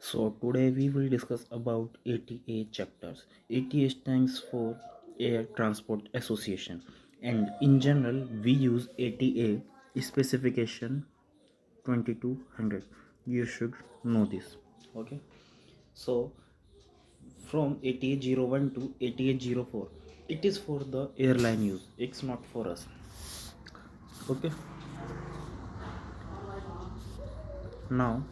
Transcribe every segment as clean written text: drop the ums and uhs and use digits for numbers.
So today we will discuss about ATA chapters. ATA stands for Air Transport Association, and in general we use ATA specification 2200. You should know this. Okay. So from ATA 01 to ATA 04, it is for the airline use. It's not for us. Okay. Now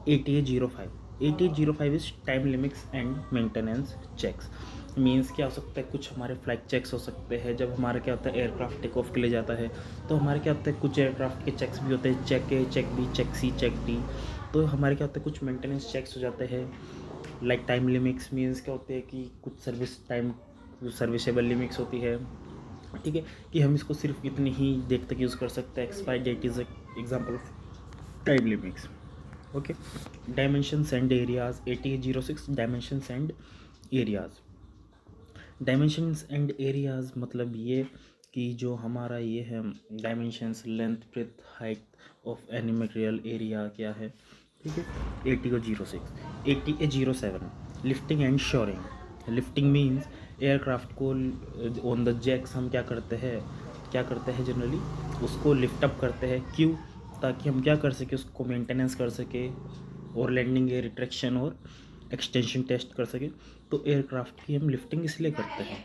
ATA 05. ATA 05 is time limits and maintenance checks. Means क्या हो सकता है, कुछ हमारे flight checks हो सकते हैं। जब हमारा क्या होता है, एयरक्राफ्ट टेक ऑफ के लिए जाता है तो हमारे क्या होता है, कुछ एयरक्राफ्ट के चेक्स भी होते हैं, चेक ए, चेक बी, चेक सी, चेक डी। तो हमारे क्या होता है, कुछ मेंटेनेंस चेक्स हो जाते हैं। लाइक टाइम लिमिट्स मीन्स क्या होते हैं कि कुछ सर्विस टाइम, सर्विसेबल लिमिट्स होती है, ठीक है, कि हम इसको सिर्फ इतनी ही देर तक यूज़ कर सकते हैं। Expiry date is example of time limits. Okay. Dimensions and areas, ATA 06 dimensions and areas. Dimensions and areas मतलब ये कि जो हमारा ये है dimensions, length, breadth, height of any material, area क्या है, ठीक है। ATA 06, ATA 07 lifting and shoring. Lifting means aircraft को ऑन द जैक्स हम क्या करते हैं जनरली उसको लिफ्ट अप करते हैं। क्यों? ताकि हम क्या कर सके, उसको मेंटेनेंस कर सके और लैंडिंग एयर रिट्रैक्शन और एक्सटेंशन टेस्ट कर सके। तो एयरक्राफ्ट की हम लिफ्टिंग इसलिए करते हैं।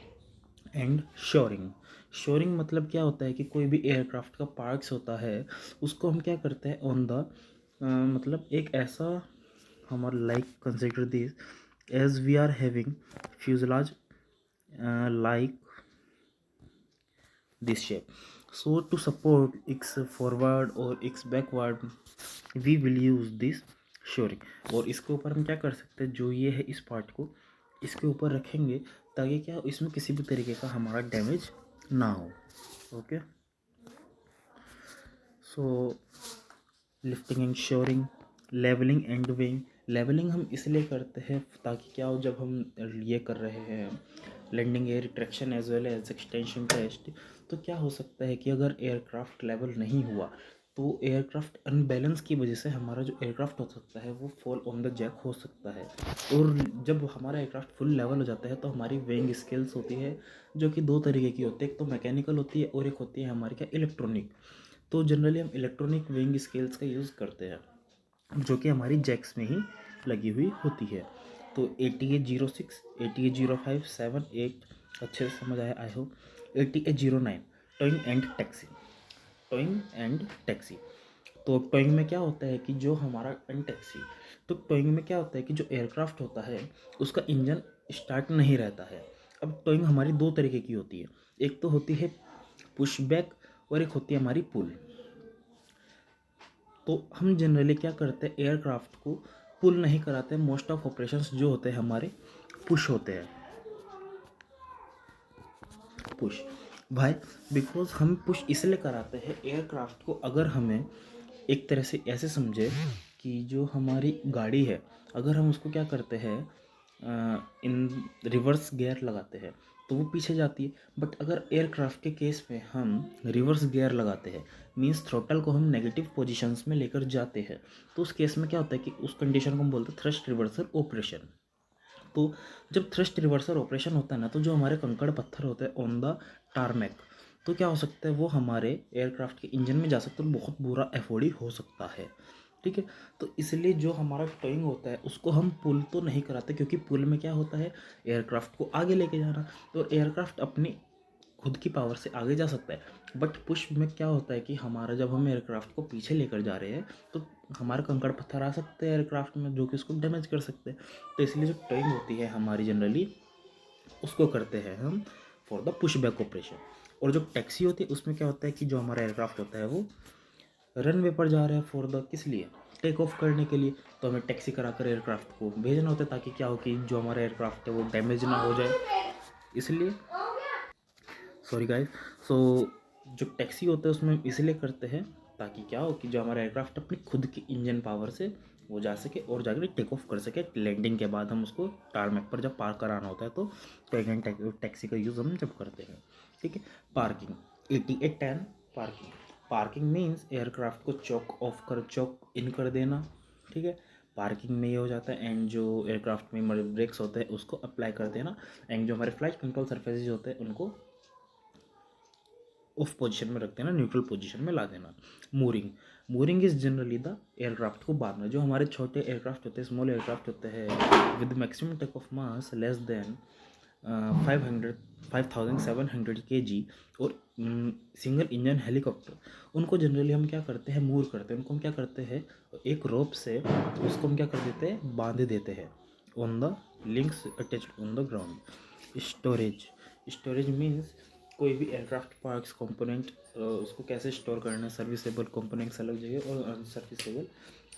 And shoring. शोरिंग मतलब क्या होता है कि कोई भी एयरक्राफ्ट का पार्ट्स होता है उसको हम क्या करते हैं ऑन द मतलब एक ऐसा हमारा like consider this as we are having fuselage like this shape. So to support x forward or x backward we will use this shoring। और इसके ऊपर हम क्या कर सकते हैं, जो ये है इस पार्ट को इसके ऊपर रखेंगे ताकि क्या इसमें किसी भी तरीके का हमारा डैमेज ना हो। Okay. So lifting and shoring. Levelling and weighing. Levelling हम इसलिए करते हैं ताकि क्या हो, जब हम ये कर रहे हैं landing air retraction as well as extension test, तो क्या हो सकता है कि अगर एयरक्राफ्ट लेवल नहीं हुआ तो एयरक्राफ्ट अनबैलेंस की वजह से हमारा जो एयरक्राफ्ट हो सकता है वो फॉल ऑन द जैक हो सकता है। और जब हमारा एयरक्राफ्ट फुल लेवल हो जाता है तो हमारी वेइंग स्केल्स होती है जो कि दो तरीके की होती है, एक तो मैकेनिकल होती है और एक होती है हमारी क्या, इलेक्ट्रॉनिक। तो जनरली हम इलेक्ट्रॉनिक वेइंग स्केल्स का यूज़ करते हैं जो कि हमारी जैक्स में ही लगी हुई होती है। तो ATA 06, ATA 05, 7, 8 अच्छे से समझ आया I hope. ATA 09 towing and taxi. Towing and taxi. तो टोइंग में क्या होता है कि जो हमारा एंड टैक्सी, तो टोइंग में क्या होता है कि जो एयरक्राफ्ट होता है उसका इंजन स्टार्ट नहीं रहता है। अब टोइंग हमारी दो तरीके की होती है, एक तो होती है पुश बैक और एक होती है हमारी पुल। तो हम जनरली क्या करते हैं, एयरक्राफ्ट को पुल नहीं कराते। मोस्ट ऑफ ऑपरेशंस जो होते हैं हमारे पुश होते हैं। पुश भाई, बिकॉज हम पुश इसलिए कराते हैं एयरक्राफ्ट को, अगर हमें एक तरह से ऐसे समझे कि जो हमारी गाड़ी है अगर हम उसको क्या करते हैं इन रिवर्स गियर लगाते हैं तो वो पीछे जाती है। बट अगर एयरक्राफ्ट के केस में हम रिवर्स गियर लगाते हैं मीन्स थ्रोटल को हम नेगेटिव पोजीशंस में लेकर जाते हैं, तो उस केस में क्या होता है कि उस कंडीशन को हम बोलते हैं थ्रस्ट रिवर्सल ऑपरेशन। तो जब थ्रस्ट रिवर्सल ऑपरेशन होता है ना, तो जो हमारे कंकड़ पत्थर होते हैं ऑन द टारमैक, तो क्या हो सकता है वो हमारे एयरक्राफ्ट के इंजन में जा सकते हैं, बहुत बुरा एफओडी हो सकता है। ठीक है। तो इसलिए जो हमारा टोइंग होता है उसको हम पुल तो नहीं कराते, क्योंकि पुल में क्या होता है एयरक्राफ्ट को आगे लेके जाना, तो एयरक्राफ्ट अपनी खुद की पावर से आगे जा सकता है। बट पुश में क्या होता है कि हमारा जब हम एयरक्राफ्ट को पीछे लेकर जा रहे हैं तो हमारे कंकड़ पत्थर आ सकते हैं एयरक्राफ्ट में जो कि उसको डैमेज कर सकते हैं। तो इसलिए जो टोइंग होती है हमारी जनरली उसको करते हैं हम for the push back operation. और जो टैक्सी होती है उसमें क्या होता है कि जो हमारा एयरक्राफ्ट होता है वो रनवे पर जा रहा है फॉर द किस लिए, टेक ऑफ करने के लिए, तो हमें टैक्सी कराकर एयरक्राफ्ट को भेजना होता है ताकि क्या हो कि जो हमारा एयरक्राफ्ट है वो डैमेज ना हो जाए। इसलिए सॉरी गाइस। सो जो टैक्सी होता है उसमें इसलिए करते हैं ताकि क्या हो कि जो हमारा एयरक्राफ्ट अपनी खुद की इंजन पावर से वो जा सके और जाकर टेक ऑफ कर सके। लैंडिंग के बाद हम उसको टारमैक पर जब पार्क कराना होता है तो टैक्सी का यूज़ हम जब करते हैं। ठीक है। Parking. ATA 10 parking. Parking means aircraft को चौक ऑफ कर चौक इन कर देना। ठीक है। पार्किंग में ये हो जाता है, एंड जो एयरक्राफ्ट में हमारे ब्रेक्स होते हैं उसको अप्लाई करते हैं ना, एंड जो हमारे फ्लाइट कंट्रोल सरफेसेज होते हैं उनको ऑफ पोजीशन में रखते हैं ना, न्यूट्रल पोजीशन में ला देना। Mooring, mooring is generally the aircraft को बांधना। जो हमारे छोटे एयरक्राफ्ट होते हैं, स्मॉल एयरक्राफ्ट होते हैं with maximum take off mass less than 5700 kg और सिंगल इंजन हेलीकॉप्टर, उनको जनरली हम क्या करते हैं, मूव करते हैं। उनको हम क्या करते हैं, एक रोप से उसको हम क्या कर देते हैं, बांध देते हैं on the links attached on the ground. Storage, storage means कोई भी एयरक्राफ्ट पार्ट्स कंपोनेंट उसको कैसे स्टोर करना है। सर्विसेबल कंपोनेंट्स अलग जगह और अनसर्विसेबल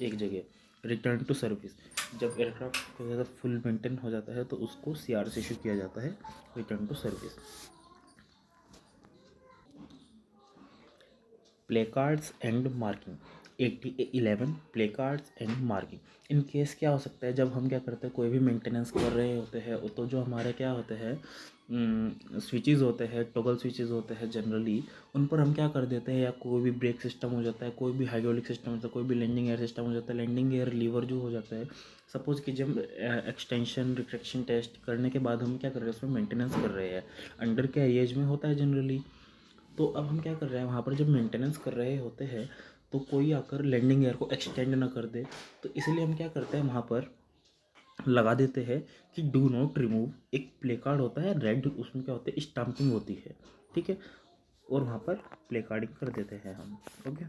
एक जगह। रिटर्न टू सर्विस, जब एयरक्राफ्ट को ज़्यादा फुल मेंटेन हो जाता है तो उसको CR से इशू किया जाता है, return to service. Placards and marking, 80A11 placards and marking. In case क्या हो सकता है, जब हम क्या करते हैं, कोई भी मेंटेनेंस कर रहे होते हैं तो जो हमारे क्या होते हैं स्विचेस होते हैं, टॉगल स्विचेस होते हैं जनरली, उन पर हम क्या कर देते हैं, या कोई भी ब्रेक सिस्टम हो जाता है, कोई भी हाइड्रोलिक सिस्टम होता है, कोई भी लैंडिंग एयर सिस्टम हो जाता है, लैंडिंग एयर लीवर जो हो जाता है, सपोज कि जब एक्सटेंशन रिट्रैक्शन टेस्ट करने के बाद हम क्या कर रहे हैं, उसमें मेंटेनेंस कर रहे हैं, अंडर के एरिएज में होता है जनरली। तो अब हम क्या कर रहे हैं, वहाँ पर जब मेंटेनेंस कर रहे होते हैं तो कोई आकर लैंडिंग एयर को एक्सटेंड ना कर दे, तो इसलिए हम क्या करते हैं, वहाँ पर लगा देते हैं कि डू नॉट रिमूव। एक प्ले कार्ड होता है रेड, उसमें क्या होता है, स्टाम्पिंग होती है, ठीक है, और वहाँ पर प्ले कार्डिंग कर देते हैं हम। ओके,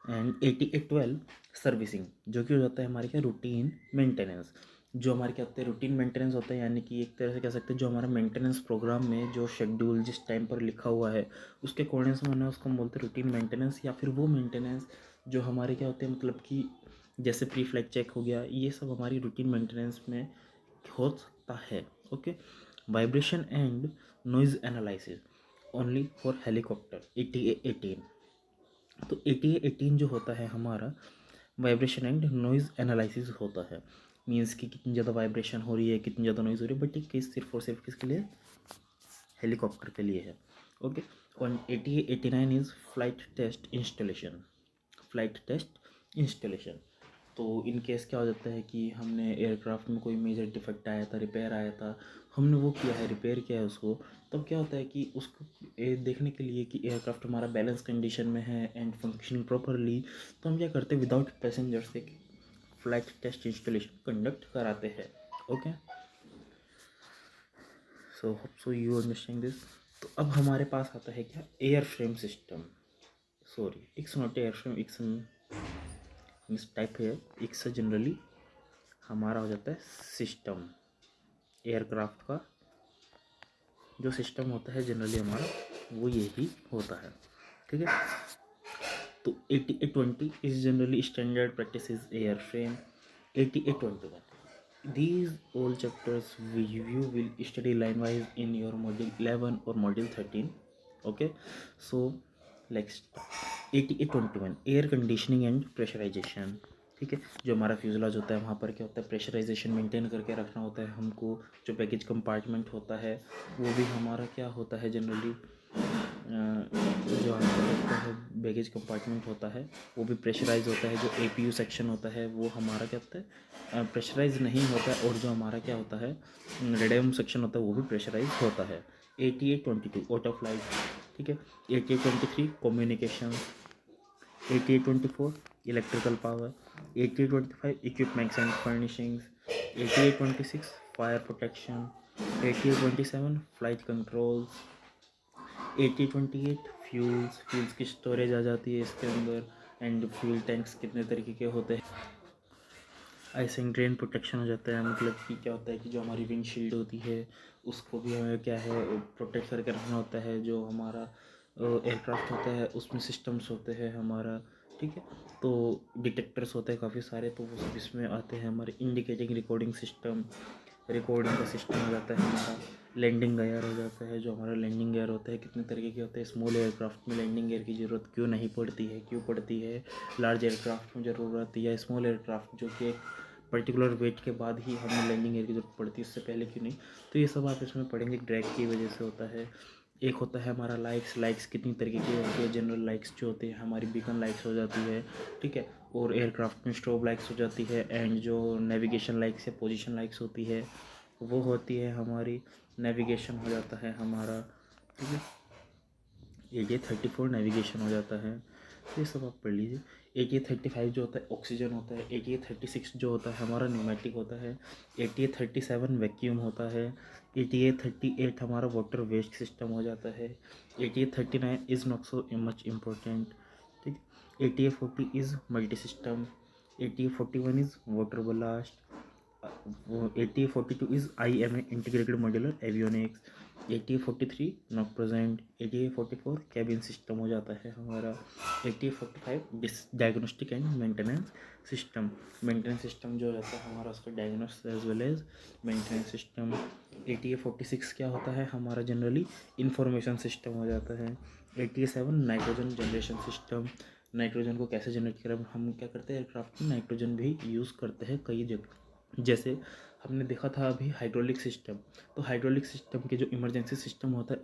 एंड 8812 सर्विसिंग, जो कि हो जाता है हमारे क्या, रूटीन मेंटेनेंस। जो हमारे क्या होते हैं, रूटीन मेंटेनेंस होता है, यानी कि एक तरह से कह सकते हैं जो हमारा मेंटेनेंस प्रोग्राम में जो शेड्यूल जिस टाइम पर लिखा हुआ है उसके अकॉर्डिंग से होना है, उसको हम बोलते हैं रूटीन मेंटेनेंस। या फिर वो मेंटेनेंस जो हमारे क्या होते हैं, मतलब कि जैसे प्री फ्लाइट चेक हो गया, ये सब हमारी रूटीन मेंटेनेंस में हो सकता है। Okay, vibration and noise analysis only for helicopter, 80A18। तो 80A18 जो होता है हमारा वाइब्रेशन एंड नॉइज़ एनालिसिस होता है। मीन्स कि कितनी ज़्यादा वाइब्रेशन हो रही है, कितनी ज़्यादा नॉइज़ हो रही है, बट ये केस सिर्फ और सिर्फ किसके लिए, हेलीकॉप्टर के लिए है। ओके, और 80A89 is flight test installation, flight test installation. तो इन केस क्या हो जाता है कि हमने एयरक्राफ्ट में कोई मेजर डिफेक्ट आया था, रिपेयर आया था, हमने वो किया है, रिपेयर किया है उसको, तब क्या होता है कि उसको देखने के लिए कि एयरक्राफ्ट हमारा बैलेंस कंडीशन में है एंड फंक्शनिंग प्रॉपरली, तो हम क्या करते हैं, विदाउट पैसेंजर्स एक फ्लाइट टेस्ट इंस्टॉलेशन कंडक्ट कराते हैं। Okay, so hope so you understand this. तो अब हमारे पास आता है क्या, air frame system, sorry it's not air frame, it's type है, इट्स जनरली हमारा हो जाता है सिस्टम। एयरक्राफ्ट का जो सिस्टम होता है जनरली हमारा वो यही होता है, ठीक है। तो 8820 is generally standard practice is air frame. 8821 these all chapters you will study line wise in your module 11 or module 13। okay, so let's start। 8821 air conditioning and pressurisation, ठीक है। जो हमारा फ्यूजलाज होता है वहाँ पर क्या होता है, प्रेशराइजेशन मेंटेन करके रखना होता है हमको। जो पैकेज कंपार्टमेंट होता है वो भी हमारा क्या होता है जनरली, जो हमको लगता है बैगेज कंपार्टमेंट होता है वो भी प्रेशराइज होता है। जो APU सेक्शन होता है वो हमारा क्या होता है, प्रेशराइज नहीं होता है। और जो हमारा क्या होता है, रेडियम सेक्शन होता है वो भी प्रेशराइज होता है। 8822 ऑटो फ्लाइट, ठीक है। 8823 communication, 8824 electrical power, 8825 equipments and furnishings, 8826 fire protection, 8827 flight controls, 8028 fuels की स्टोरेज आ जाती है इसके अंदर, एंड फ्यूल टैंक्स कितने तरीके के होते हैं। आइसिंग ड्रेन प्रोटेक्शन हो जाता है, मतलब कि क्या होता है कि जो हमारी विंडशील्ड होती है उसको भी हमें क्या है प्रोटेक्ट करके रखना होता है। जो हमारा एयरक्राफ्ट होता है उसमें सिस्टम्स होते हैं हमारा, ठीक है। तो डिटेक्टर्स होते हैं काफ़ी सारे, तो वो सब इसमें आते हैं। हमारे इंडिकेटिंग रिकॉर्डिंग सिस्टम, रिकॉर्डिंग का सिस्टम हो जाता है हमारा। लैंडिंग गियर हो जाता है, जो हमारा लैंडिंग गियर होता है कितने तरीके के होते हैं। स्मॉल एयरक्राफ्ट में लैंडिंग गियर की ज़रूरत क्यों नहीं पड़ती है, क्यों पड़ती है। लार्ज एयरक्राफ्ट में ज़रूरत, या स्मॉल एयरक्राफ्ट जो कि एक पर्टिकुलर वेट के बाद ही हमें लैंडिंग गियर की ज़रूरत पड़ती है, उससे पहले क्यों नहीं। तो ये सब आप इसमें पढ़ेंगे, ड्रैग की वजह से होता है। एक होता है हमारा लाइक्स कितनी तरीके की होती है। जनरल लाइक्स जो होती है हमारी बीकन लाइक्स हो जाती है, ठीक है। और एयरक्राफ्ट में स्ट्रोब लाइक्स हो जाती है। एंड जो नेविगेशन लाइक्स या पोजीशन लाइक्स होती है वो होती है हमारी नेविगेशन हो जाता है हमारा, ठीक है। ATA-34 नेविगेशन हो जाता है। ये सब आप पढ़ लीजिए। ATA-35 जो होता है ऑक्सीजन होता है। ATA-36 जो होता है हमारा न्यूमेटिक होता है। ATA-37 वैक्यूम होता है। ATA-38 हमारा वाटर वेस्ट सिस्टम हो जाता है। ATA-39 is not so much important, ठीक। ATA-40 is multi system. ATA-41 is water blast. ATA-42 is IMA integrated modular avionics. ATA-43 not present. ATA-44 cabin system हो जाता है हमारा। ATA-45 diagnostic and maintenance system. Maintenance system जो हो जाता है हमारा उसका diagnose as well as maintenance system. ATA-46 क्या होता है हमारा जनरली इंफॉर्मेशन सिस्टम हो जाता है। ATA-7 nitrogen generation system. Nitrogen को कैसे जनरेट करें, हम क्या करते हैं एयरक्राफ्ट में नाइट्रोजन भी यूज़ करते हैं कई जगह। जैसे हमने देखा था अभी हाइड्रोलिक सिस्टम, तो हाइड्रोलिक सिस्टम के जो इमरजेंसी सिस्टम होता है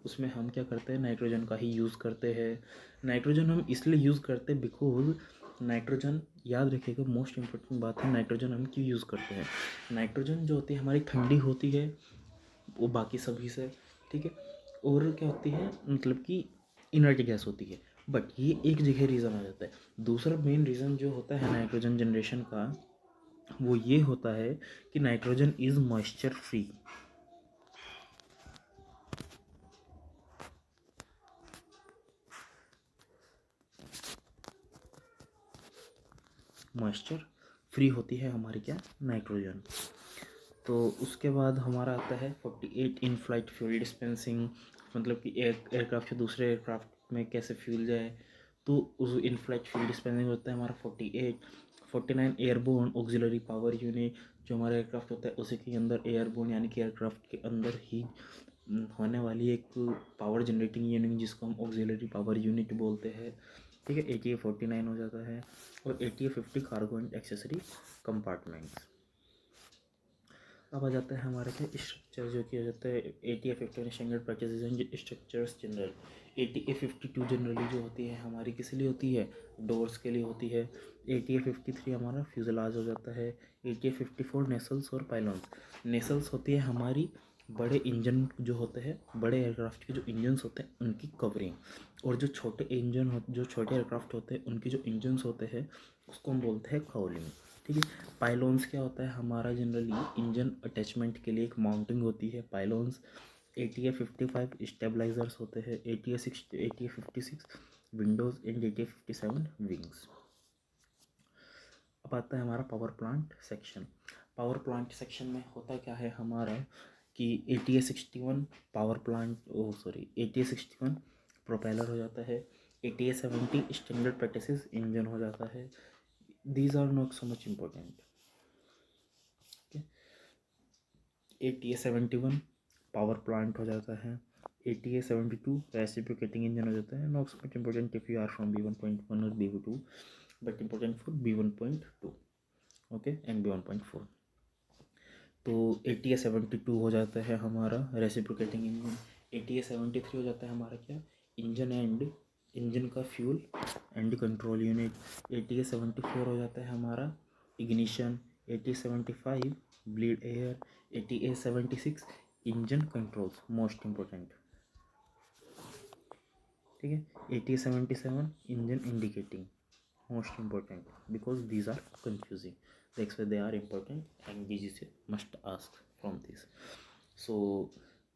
उसमें हम क्या करते हैं नाइट्रोजन का ही यूज़ करते हैं। नाइट्रोजन हम इसलिए यूज़ करते हैं बिकॉज नाइट्रोजन, याद रखिएगा मोस्ट इम्पोर्टेंट बात है, नाइट्रोजन हम क्यों यूज़ करते हैं। नाइट्रोजन जो होती है हमारी ठंडी होती है वो बाकी सभी से, ठीक है। और क्या होती है मतलब कि इनर्ट गैस होती है, बट ये एक जगह रीज़न आ जाता है। दूसरा मेन रीज़न जो होता है नाइट्रोजन जनरेशन का वो ये होता है कि nitrogen is moisture free. Moisture free होती है हमारी क्या नाइट्रोजन। तो उसके बाद हमारा आता है 48 इन फ्लाइट फ्यूल डिस्पेंसिंग, मतलब कि एयरक्राफ्ट से दूसरे एयरक्राफ्ट में कैसे फ्यूल जाए, तो उस इन फ्लाइट फ्यूल डिस्पेंसिंग होता है हमारा 48। 49 एयरबोर्न ऑक्सिलरी पावर यूनिट, जो हमारा एयरक्राफ्ट होता है उसी के अंदर एयरबोर्न यानी कि एयरक्राफ्ट के अंदर ही होने वाली एक पावर जनरेटिंग यूनिट जिसको हम ऑक्सिलरी पावर यूनिट बोलते हैं, ठीक है। ATA-49 हो जाता है। और ATA-50 cargo and accessory compartments. अब आ जाता है हमारे क्या स्ट्रक्चर जो कि हो जाता है ATA-51 standard practice structures general. ATA-52 generally जो होती है हमारी किस लिए होती है, डोर्स के लिए होती है। ATA-53 हमारा फ्यूजलाज हो जाता है। ATA-54 नेसल्स और पाइलॉन्स। नेसल्स होती है हमारी बड़े इंजन जो होते हैं, बड़े एयरक्राफ्ट के जो इंजन्स होते हैं उनकी कवरिंग। और जो छोटे जो छोटे एयरक्राफ्ट होते हैं उनके जो इंजन्स होते हैं उसको हम बोलते हैं काउलिंग, ठीक है। पाइलोन्स क्या होता है हमारा जनरली इंजन अटैचमेंट के लिए एक माउंटिंग होती है पाइलोन्स। ATA-55 स्टेबलाइजर्स होते हैं। ATA-56 Windows and ATA-57 wings. अब आता है हमारा power plant section. Power plant section में होता क्या है हमारा कि ATA-61 power plant ATA-61 propeller हो जाता है। ATA-70 स्टैंडर्ड प्रैक्टिसेस इंजन हो जाता है। These are not so much important. ATA-71 power plant हो जाता है। ATA-72 रेसिप्रोकेटिंग इंजन हो जाता है। Not so much important if you are from B1.1 और B2 but important for B1.2, okay, and B1.4। तो ATA-72 हो जाता है हमारा रेसिप्रोकेटिंग इंजन। ATA-73 हो जाता है हमारा क्या इंजन का fuel and control unit. ATA-74 हो जाता है हमारा ignition. ATA-75 bleed air. ATA-76 engine controls most important, ठीक है। ATA-77 engine indicating most important because these are confusing, that's why they are important and BGC must ask from this. So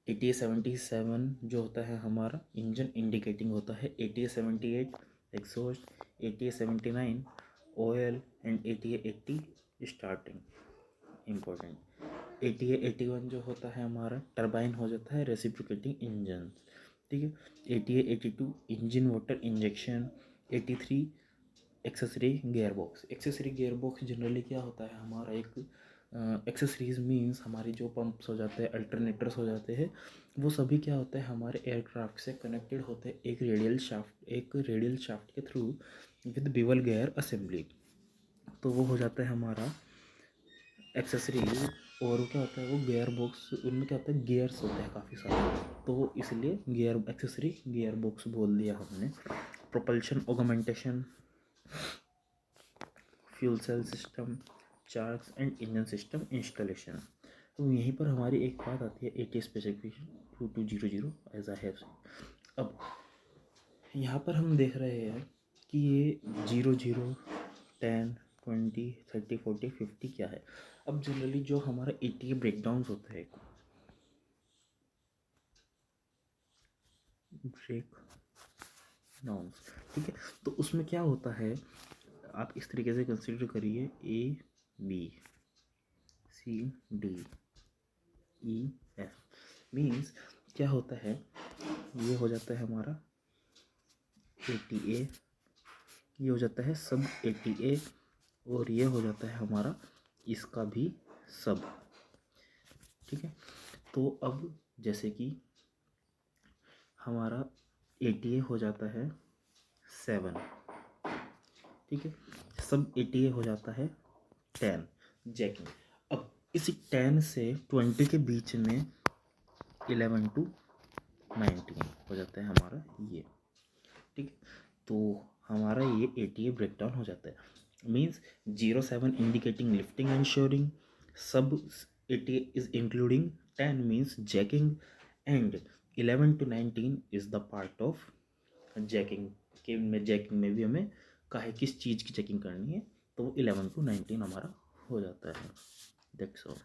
ATA-77 जो होता है हमारा engine indicating होता है। ATA-78 exhaust. ATA-79 oil and ATA-80 starting important. ATA-81 जो होता है हमारा टरबाइन हो जाता है रेसिप्रोकेटिंग इंजन, ठीक है। ATA-82 engine water injection. 83 accessory gearbox. Accessory gearbox generally क्या होता है हमारा एक एक्सेसरीज मीन्स हमारी जो पंप्स हो जाते हैं अल्टरनेटर्स हो जाते हैं वो सभी क्या होते हैं हमारे एयरक्राफ्ट से कनेक्टेड होते हैं एक रेडियल शाफ्ट के थ्रू विद बिवल गियर असेंबली। तो वो हो जाता है हमारा एक्सेसरीज और क्या होता है वो गियर बॉक्स, उनमें क्या होता है गियर्स होते हैं काफ़ी सारे, तो इसलिए गियर एक्सेसरी गियर बॉक्स बोल दिया हमने। Propulsion augmentation, fuel cell system, charge and engine system installation. तो यहीं पर हमारी एक बात आती है ATA specification 2200 as I have. अब यहाँ पर हम देख रहे हैं कि ये 00, 10, 20, 30, 40, 50 क्या है। अब जनरली जो हमारा ATA ब्रेकडाउन्स होता है, ब्रेक डाउन्स, ठीक है, तो उसमें क्या होता है, आप इस तरीके से कंसिडर करिए ABCDEF, मीन्स क्या होता है, ये हो जाता है हमारा ATA, ये हो जाता है सब ATA, और ये हो जाता है हमारा इसका भी सब, ठीक है। तो अब जैसे कि हमारा ATA हो जाता है 7, ठीक है, सब ATA हो जाता है 10 जैकिंग। अब इसी 10 से 20 के बीच में 11 to 19 हो जाता है हमारा ये, ठीक है। तो हमारा ये ATA ब्रेकडाउन हो जाता है। Means 07 indicating lifting and shoring, सब ATA is including 10 means jacking, and 11 to 19 is the part of jacking के में। जैकिंग में भी हमें काहे किस चीज़ की चेकिंग करनी है, तो 11 to 19 हमारा हो जाता है। That's all.